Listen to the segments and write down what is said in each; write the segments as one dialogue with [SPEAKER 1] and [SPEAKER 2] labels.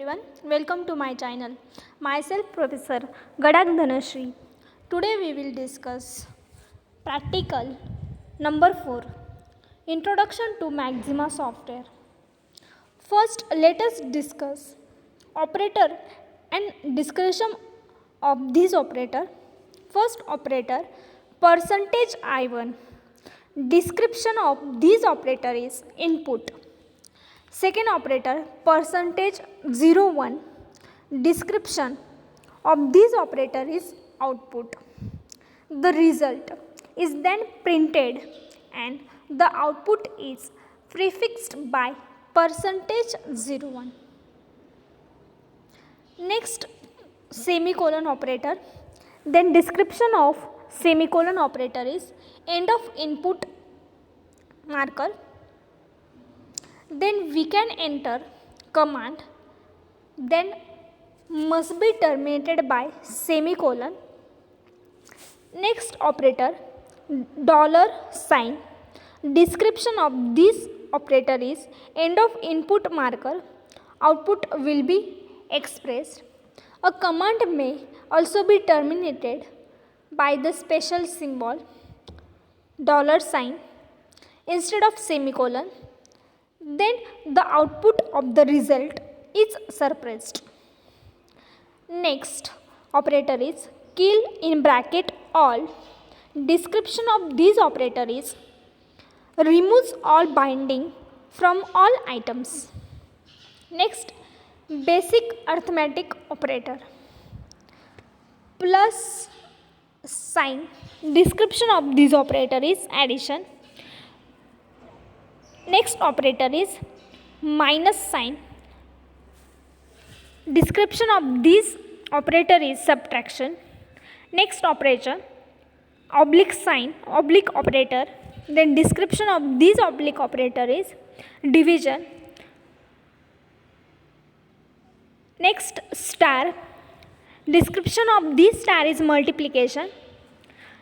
[SPEAKER 1] everyone. Welcome to my channel. Myself Professor Gadak Dhanashri. Today we will discuss practical number 4, Introduction to Maxima software. First, let us discuss operator and description of this operator. First operator, percentage I1. Description of this operator is input. Second operator, percentage 01. Description of this operator is output. The result is then printed and the output is prefixed by percentage 01. Next, semicolon operator. Then description of semicolon operator is end of input marker. Then we can enter command, then must be terminated by semicolon. Next operator, dollar sign. Description of this operator is end of input marker, output will be expressed. A command may also be terminated by the special symbol dollar sign instead of semicolon. Then the output of the result is suppressed. Next operator is kill in bracket all. Description of this operator is removes all binding from all items. Next, basic arithmetic operator. Plus sign. Description of this operator is addition. Next operator is minus sign. Description of this operator is subtraction. Next operator, oblique sign, oblique operator. Then description of this oblique operator is division. Next, star. Description of this star is multiplication.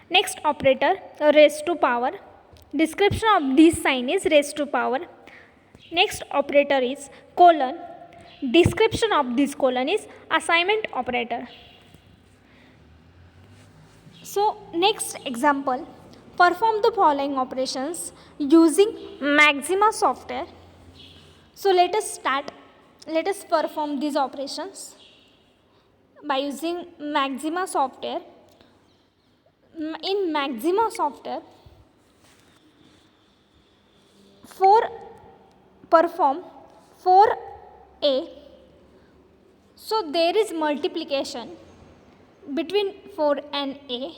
[SPEAKER 1] Next operator, raised to power. Description of this sign is raised to power. Next operator is colon. Description of this colon is assignment operator. So next example, perform the following operations using Maxima software. So let us start. Let us perform these operations by using Maxima software. In Maxima software, perform 4a. So there is multiplication between 4 and a.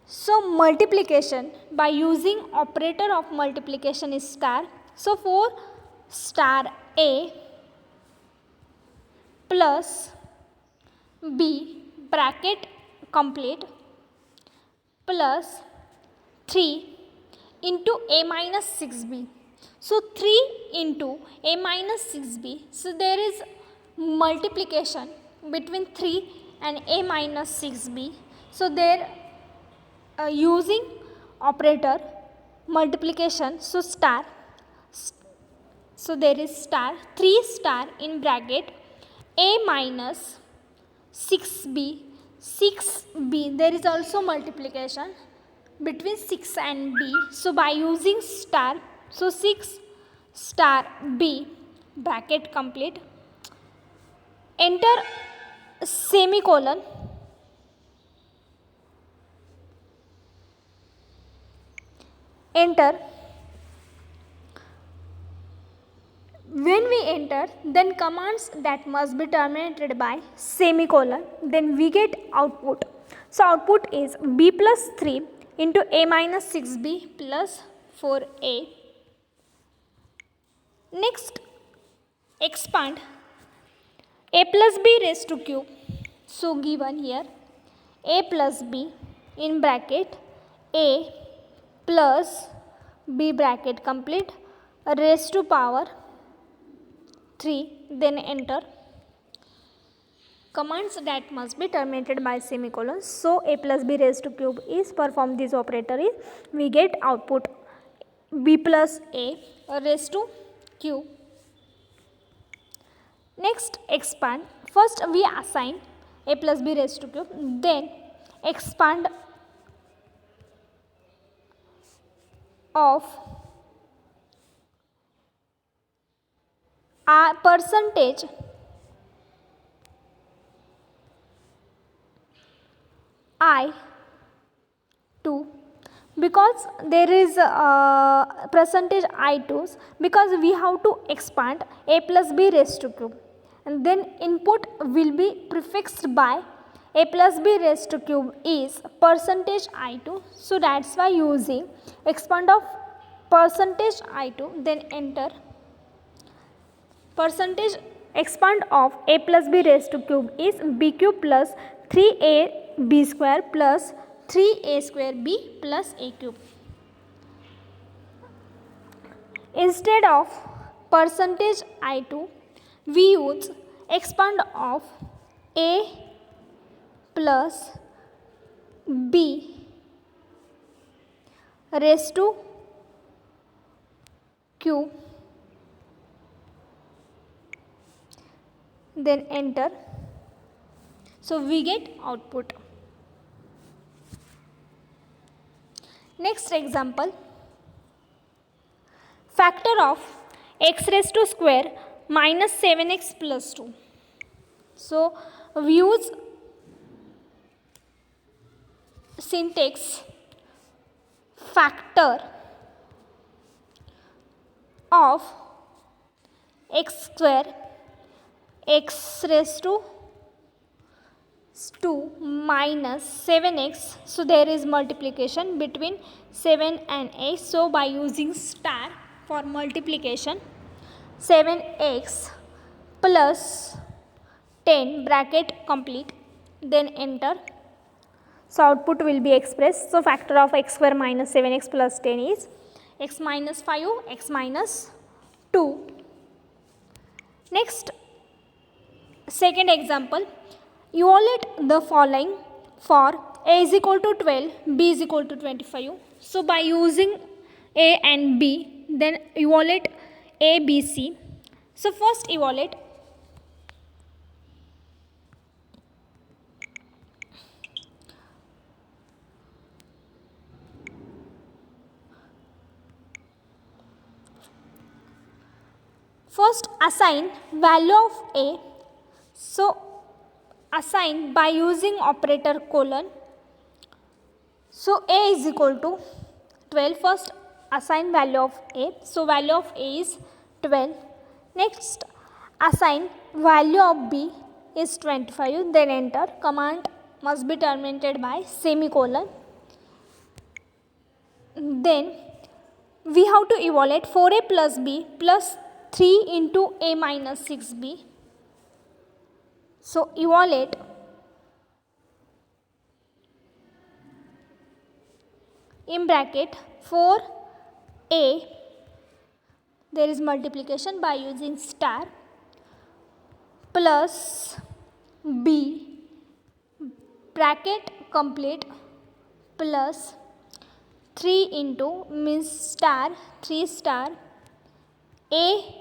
[SPEAKER 1] So multiplication by using operator of multiplication is star. So 4 star a plus b bracket complete plus 3 into a minus 6b. So 3 into a minus 6b. So there is multiplication between 3 and a minus 6b. So there using operator multiplication, so star. So there is star 3 star in bracket a minus 6b. 6b, there is also multiplication between 6 and b. So by using star, so 6 star b bracket complete. Enter semicolon. Enter. When we enter, then commands that must be terminated by semicolon, then we get output. So output is b plus 3 into a minus 6b plus 4a. Next, expand a plus b raised to cube. So given here a plus b in bracket a plus b bracket complete raised to power 3, then enter. Commands that must be terminated by semicolon. So a plus b raised to cube is perform this operator is we get output b plus a raised to cube. Next expand. First we assign a plus b raised to cube, then expand of a percentage I to, because there is percentage I2s, because we have to expand a plus b raised to cube, and then input will be prefixed by a plus b raised to cube is percentage I2. So that's why using expand of percentage I2, then enter percentage expand of a plus b raised to cube is b cube plus 3ab square plus 3a square b plus a cube. Instead of percentage I2, we use expand of a plus b raised to cube, then enter. So we get output. Next example, factor of x raised to square minus 7x plus 2. So we use syntax factor of x square x raised to 2 minus 7x. So there is multiplication between 7 and 8. So by using star for multiplication, 7x plus 10 bracket complete, then enter. So output will be expressed. So factor of x square minus 7x plus 10 is x minus 5, x minus 2. Next, second example, evaluate the following for a is equal to 12, b is equal to 25. So by using a and b, then evaluate a, b, c. So first evaluate first assign value of a. So assign by using operator colon. So a is equal to 12. First assign value of a. So value of a is 12. Next assign value of b is 25. Then enter. Command must be terminated by semicolon. Then we have to evaluate 4a plus b plus 3 into a minus 6b. So evaluate in bracket 4a, there is multiplication by using star, plus b bracket complete plus 3 into means star 3 star a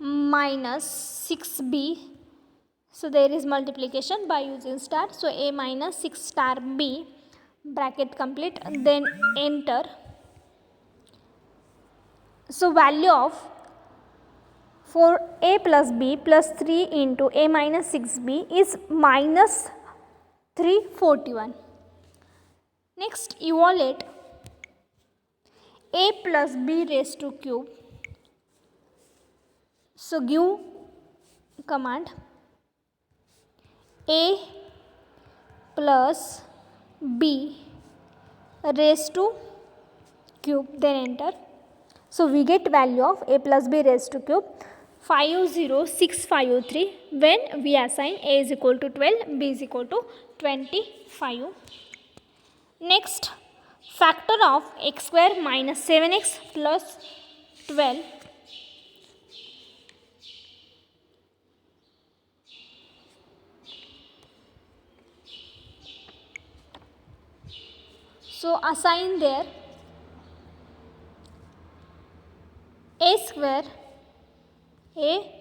[SPEAKER 1] minus 6b. So there is multiplication by using star. So a minus 6 star b bracket complete, then enter. So value of 4a plus b plus 3 into a minus 6b is minus 341. Next evaluate a plus b raised to cube. So give command a plus b raised to cube, then enter. So we get value of a plus b raised to cube 50653 when we assign a is equal to 12, b is equal to 25. Next, factor of x square minus 7x plus 12. So assign there a square a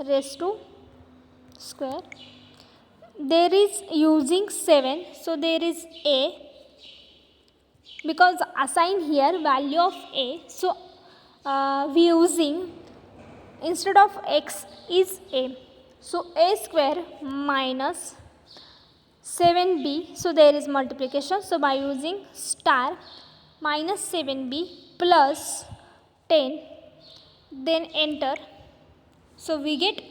[SPEAKER 1] raised to square. There is using 7, so there is a, because assign here value of a, so we using instead of x is a, so a square minus 7b, so there is multiplication, so by using star minus 7b plus 10, then enter, so we get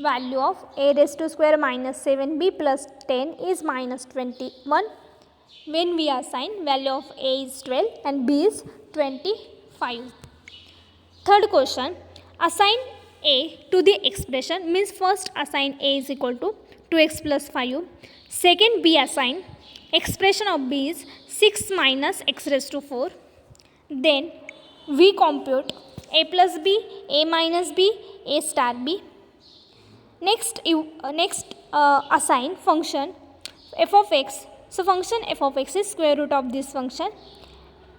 [SPEAKER 1] value of a raised to square minus 7b plus 10 is minus 21. When we assign value of a is 12 and b is 25. Third question, assign a to the expression, means first assign a is equal to 2x plus 5. Second, b assign expression of b is 6 minus x raised to 4. Then we compute a plus b, a minus b, a star b. Next assign function f of x. So function f of x is square root of this function.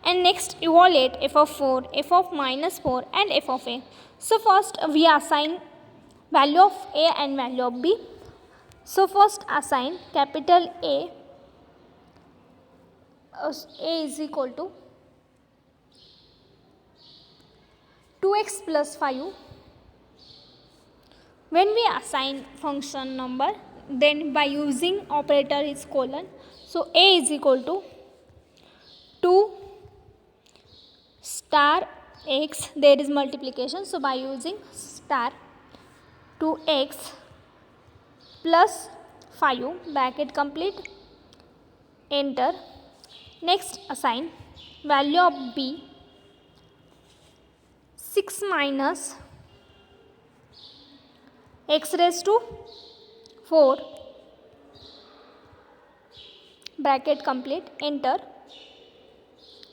[SPEAKER 1] And next evaluate f of 4, f of minus 4 and f of a. So first we assign value of a and value of b. So first assign capital A is equal to 2x plus 5. When we assign function number, then by using operator is colon, so a is equal to 2 star x, there is multiplication, so by using star 2x plus 5 bracket complete, enter. Next assign value of b 6 minus x raised to 4 bracket complete, enter.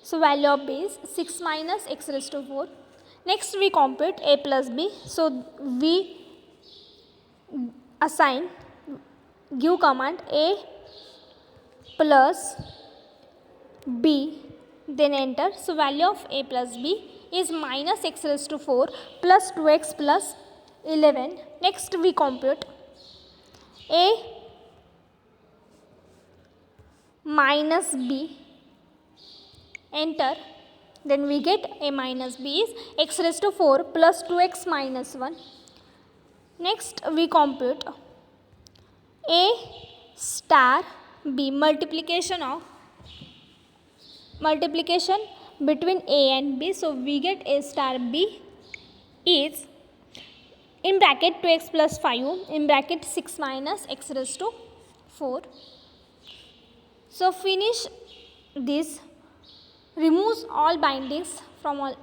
[SPEAKER 1] So value of b is 6 minus x raised to 4. Next we compute a plus b, so we assign, give command a plus b, then enter. So value of a plus b is minus x raised to 4 plus 2x plus 11. Next we compute a minus b, enter. Then we get a minus b is x raised to 4 plus 2x minus 1. Next we compute a star b, multiplication between a and b, so we get a star b is in bracket 2x plus 5 in bracket 6 minus x raised to 4. So finish this, removes all bindings from all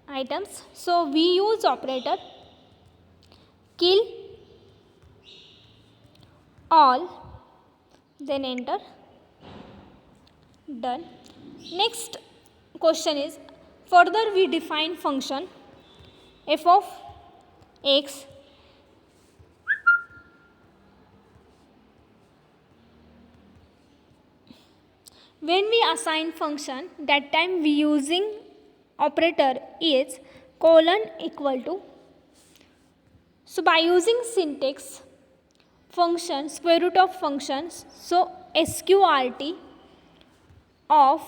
[SPEAKER 1] items, so we use operator kill all, then enter, done. Next question is, further we define function f of x when we assign function, that time we using operator is colon equal to, so by using syntax function square root of functions, so sqrt of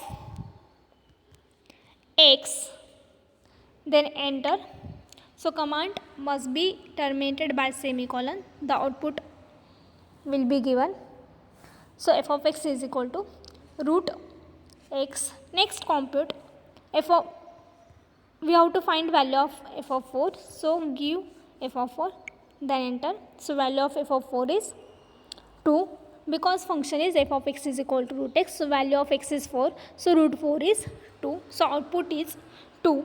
[SPEAKER 1] x, then enter. So command must be terminated by semicolon, the output will be given. So f of x is equal to root x. Next compute f of, we have to find value of f of 4, so give f of 4, then enter. So value of f of 4 is 2, because function is f of x is equal to root x, so value of x is 4, so root 4 is 2, so output is 2.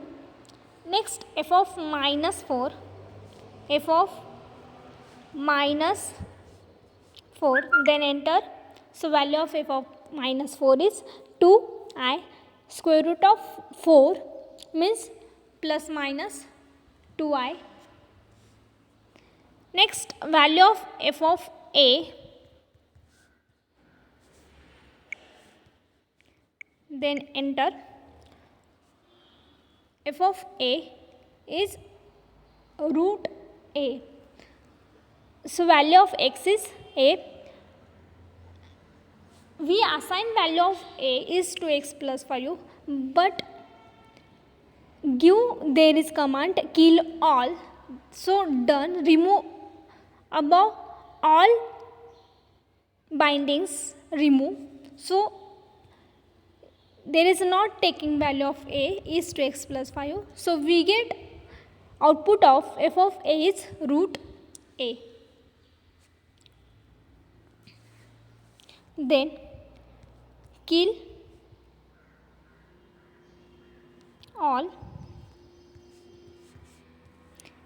[SPEAKER 1] Next f of minus 4, f of minus 4, then enter. So value of f of minus 4 is 2i, square root of 4 means plus minus 2i. Next value of f of a, then enter. F of a is root a, So value of x is a. We assign value of a is to x plus 5, but give there is command kill all. So done, remove above all bindings, remove. So there is not taking value of a is to x plus 5. So we get output of f of a is root a. Then kill all,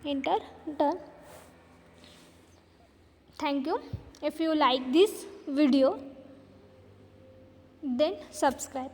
[SPEAKER 1] enter, done. Thank you. If you like this video, then subscribe.